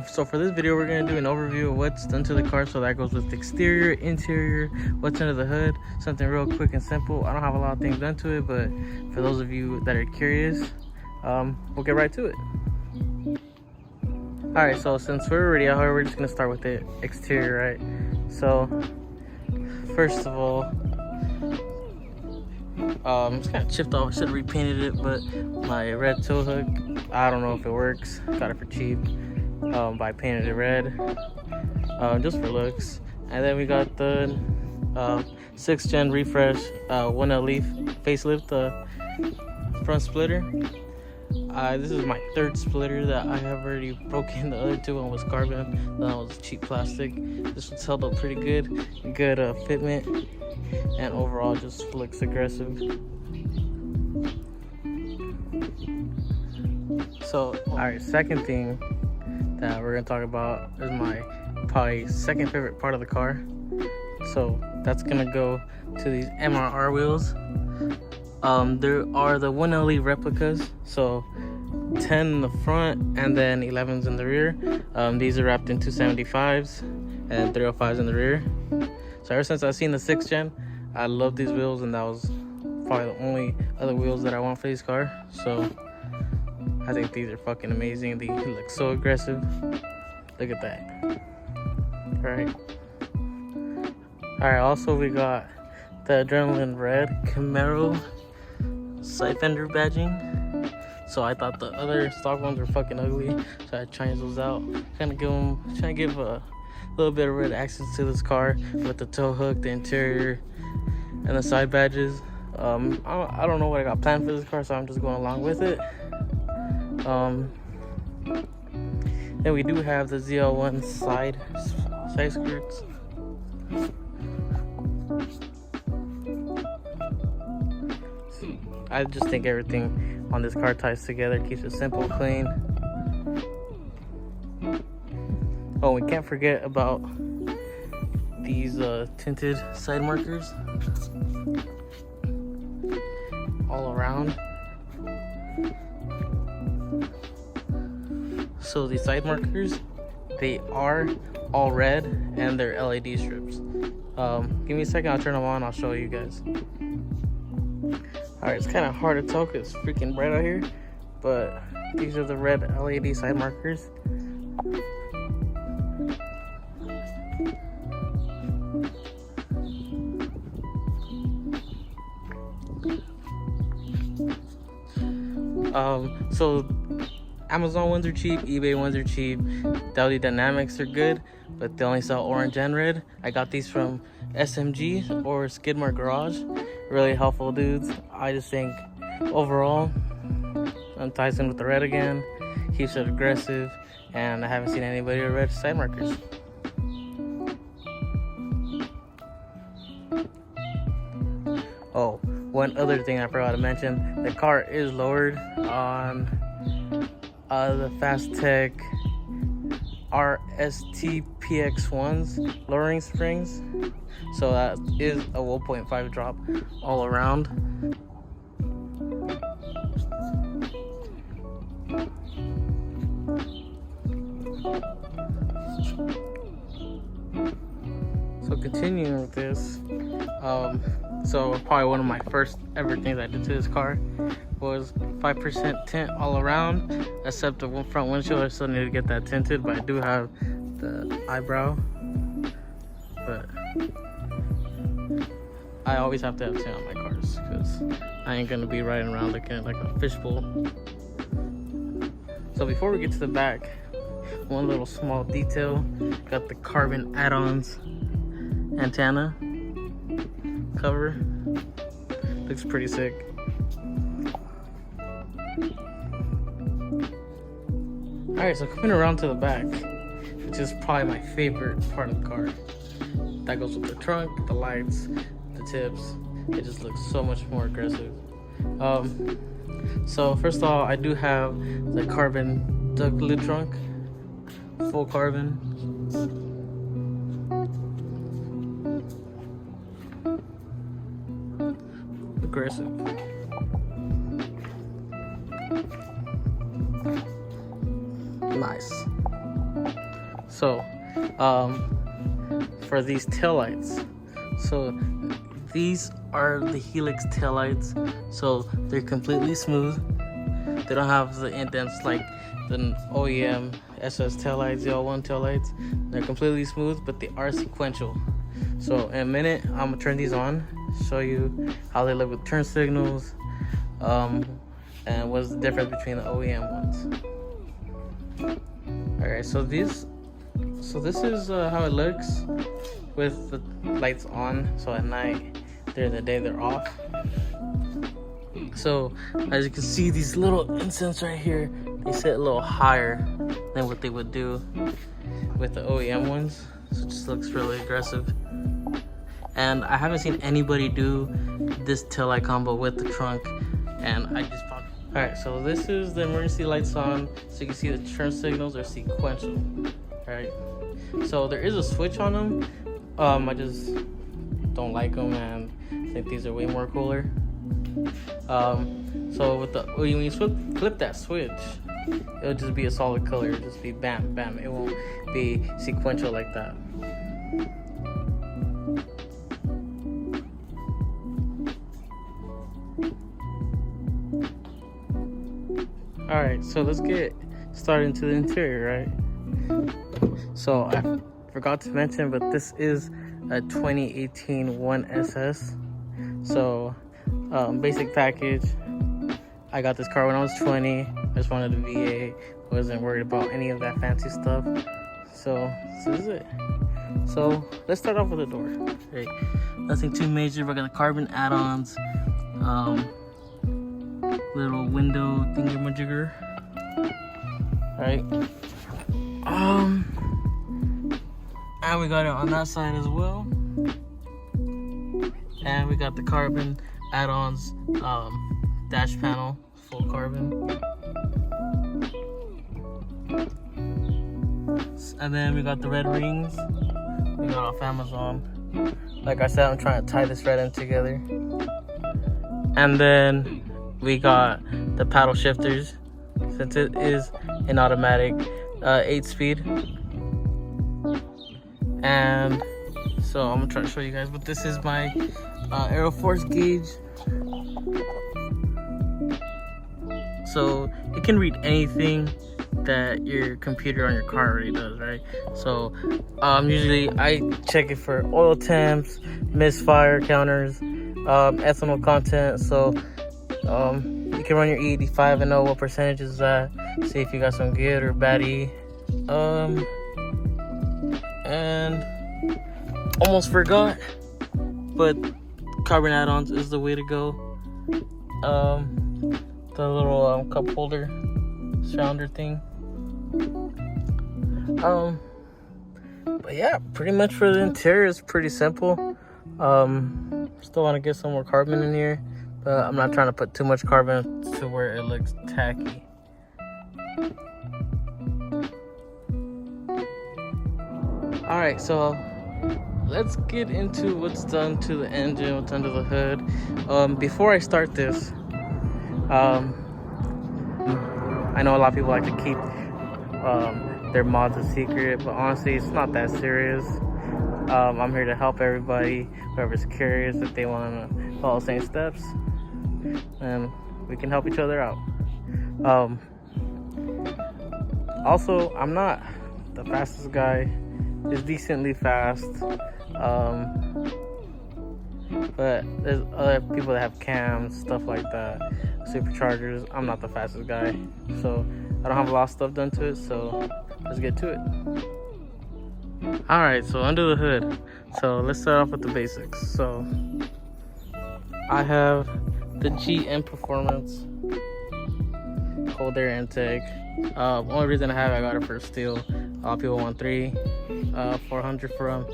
So for this video, we're gonna do an overview of what's done to the car. So that goes with the exterior, interior, what's under the hood, something real quick and simple. I don't have a lot of things done to it, but for those of you that are curious, we'll get right to it. All right, so since we're already out here, we're just gonna start with the exterior, right? So first of all, it's kind of chipped off. I should have repainted it, but my red tow hook, I don't know if it works. Got it for cheap, but I painted it red, just for looks. And then we got the 6th gen refresh 1LE facelift front splitter. This is my 3rd splitter that I have already broken. The other 2 one was carbon, the other one was cheap plastic. This one's held up pretty good fitment, and overall just looks aggressive. So, alright, second thing that we're gonna talk about is my probably second favorite part of the car. So that's gonna go to these MRR wheels. There are the 1LE replicas, so 10 in the front and then 11s in the rear. These are wrapped in 275s and 305s in the rear. So ever since I've seen the 6th gen, I love these wheels, and that was probably the only other wheels that I want for this car. So I think these are fucking amazing. They look so aggressive. Look at that. Alright, also we got the Adrenaline Red Camaro side fender badging. So I thought the other stock ones were fucking ugly, so I changed those out. Trying to give a little bit of red accents to this car with the tow hook, the interior, and the side badges. I don't know what I got planned for this car, so I'm just going along with it. Then we do have the ZL1 side skirts. I just think everything on this car ties together, keeps it simple, clean. Oh, we can't forget about these tinted side markers all around. So these side markers, they are all red and they're LED strips. Give me a second, I'll turn them on, I'll show you guys. Alright, it's kind of hard to tell because it's freaking bright out here, but these are the red LED side markers. So Amazon ones are cheap, eBay ones are cheap, WD Dynamics are good, but they only sell orange and red. I got these from SMG or Skidmore Garage. Really helpful dudes. I just think overall, ties in with the red again, keeps it aggressive, and I haven't seen anybody with red side markers. Oh, one other thing I forgot to mention, the car is lowered on the Fastech RST PX1's lowering springs, so that is a 1.5 drop all around. So continuing with this, so probably one of my first ever things I did to this car was 5% tint all around, except the front windshield. I still need to get that tinted, but I do have the eyebrow. But I always have to have tint on my cars because I ain't gonna be riding around looking like a fishbowl. So before we get to the back, one little small detail, got the carbon add-ons antenna cover. Looks pretty sick. Alright, so coming around to the back, which is probably my favorite part of the car. That goes with the trunk, the lights, the tips. It just looks so much more aggressive. So first of all, I do have the carbon duck lid trunk, full carbon. Aggressive. Nice. So for these taillights, so these are the Helix taillights. So they're completely smooth. They don't have the indents like the OEM SS taillights, the L1 taillights. They're completely smooth, but they are sequential. So in a minute, I'm gonna turn these on, show you how they look with turn signals, and what's the difference between the OEM ones. Alright, so this is how it looks with the lights on. So at night, during the day they're off. So as you can see, these little incents right here, they sit a little higher than what they would do with the OEM ones. So it just looks really aggressive. And I haven't seen anybody do this taillight combo with the trunk, and I just popped. Alright, so this is the emergency lights on, so you can see the turn signals are sequential. Alright, so there is a switch on them. I just don't like them, and I think these are way more cooler. So with the when you flip that switch, it'll just be a solid color. It'll just be bam, bam. It won't be sequential like that. Alright, so let's get started into the interior, right? So I forgot to mention, but this is a 2018 1SS. So basic package. I got this car when I was 20. I just wanted a VA. Wasn't worried about any of that fancy stuff. So this is it. So let's start off with the door. Okay. Nothing too major. We got the carbon add-ons. Little window thingamajigger. Alright. And we got it on that side as well. And we got the carbon add-ons, dash panel, full carbon. And then we got the red rings. We got off Amazon. Like I said, I'm trying to tie this red end together. And then we got the paddle shifters, since it is an automatic 8-speed. And so I'm gonna try to show you guys, but this is my Aero Force gauge. So it can read anything that your computer on your car already does, right? So usually I check it for oil temps, misfire counters, ethanol content. So you can run your E85 and know what percentage is that. See if you got some good or bad E. And almost forgot, but carbon add-ons is the way to go. The little cup holder sounder thing. But yeah, pretty much for the interior is pretty simple. Still want to get some more carbon in here, but I'm not trying to put too much carbon to where it looks tacky. Alright, so let's get into what's done to the engine, what's under the hood. Before I start this, I know a lot of people like to keep their mods a secret, but honestly, it's not that serious. I'm here to help everybody, whoever's curious, if they want to follow the same steps, and we can help each other out. Also, I'm not the fastest guy. It's decently fast, but there's other people that have cams, stuff like that, superchargers. I'm not the fastest guy, so I don't have a lot of stuff done to it, so let's get to it. Alright, so under the hood, so let's start off with the basics. So I have the GM Performance cold air intake. Only reason I have it, I got it for steel. A lot of people want 400 for them.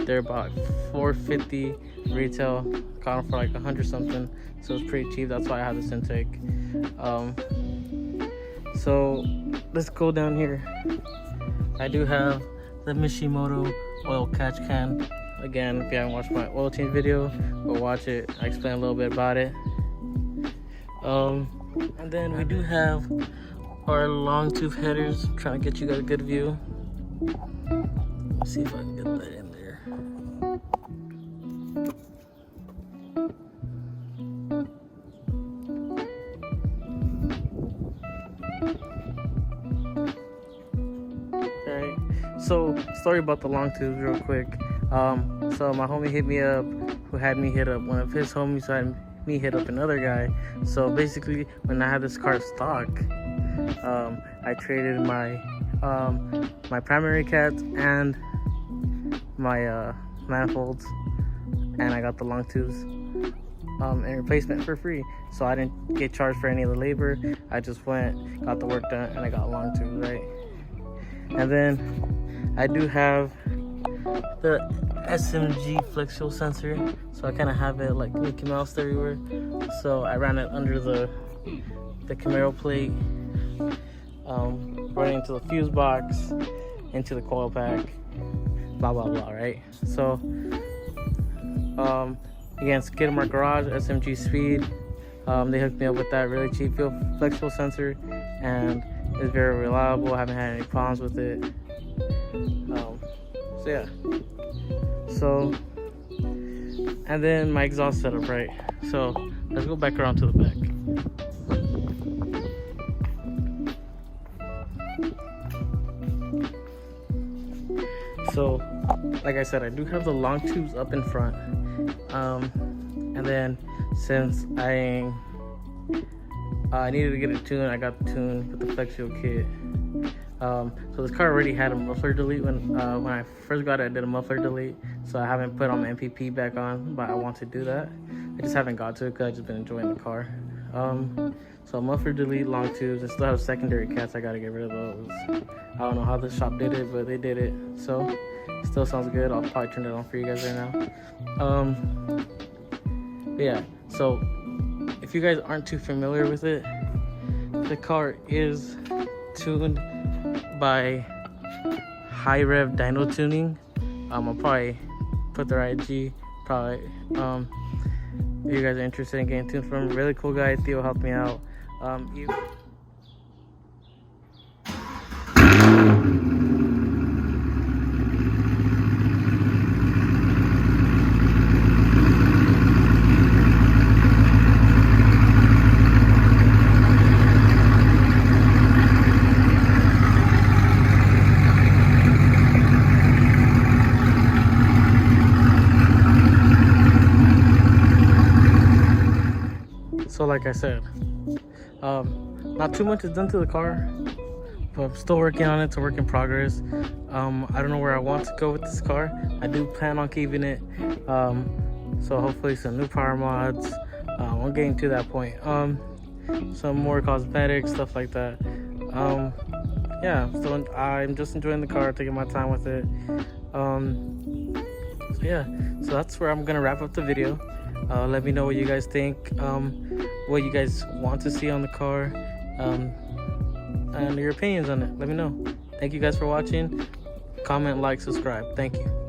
They're about $450 retail. Got them for like 100 something, so it's pretty cheap. That's why I have this intake. So let's go down here. I do have the Mishimoto oil catch can. Again, if you haven't watched my oil change video, go watch it. I explain a little bit about it. And then we do have our long tooth headers. I'm trying to get you guys a good view. Let's see if I can get that in there. Alright, so story about the long tubes real quick. So my homie hit me up, who had me hit up one of his homies, who had me hit up another guy. So basically, when I had this car stock, I traded my my primary cats and my manifolds, and I got the long tubes in replacement for free. So I didn't get charged for any of the labor. I just went, got the work done, and I got long tubes, right? And then I do have the SMG flex fuel sensor, so I kind of have it like Mickey Mouse everywhere. So I ran it under the Camaro plate, running into the fuse box, into the coil pack, blah blah blah, right? So again, Skidmark Garage, SMG Speed, they hooked me up with that really cheap flex fuel sensor, and it's very reliable. I haven't had any problems with it. So yeah. So, and then my exhaust setup, right? So let's go back around to the back. So, like I said, I do have the long tubes up in front. And then since I needed to get it tuned, I got the tune with the flex fuel kit. So this car already had a muffler delete when I first got it. I did a muffler delete, so I haven't put on my MPP back on, but I want to do that. I just haven't got to it because I've just been enjoying the car. So muffler delete, long tubes. I still have secondary cats. I gotta get rid of those. I don't know how the shop did it, but they did it. So it still sounds good. I'll probably turn it on for you guys right now. But yeah. So if you guys aren't too familiar with it, the car is tuned by High Rev Dyno Tuning. I'll probably put their IG. Probably. If you guys are interested in getting tuned from, really cool guy. Theo helped me out. So like I said, not too much is done to the car, but I'm still working on it. It's a work in progress. I don't know where I want to go with this car. I do plan on keeping it. So hopefully some new power mods. I'm getting to that point. Some more cosmetics, stuff like that. Yeah, so I'm just enjoying the car, taking my time with it. So yeah, so that's where I'm gonna wrap up the video. Let me know what you guys think, what you guys want to see on the car, and your opinions on it. Let me know. Thank you guys for watching. Comment, like, subscribe. Thank you.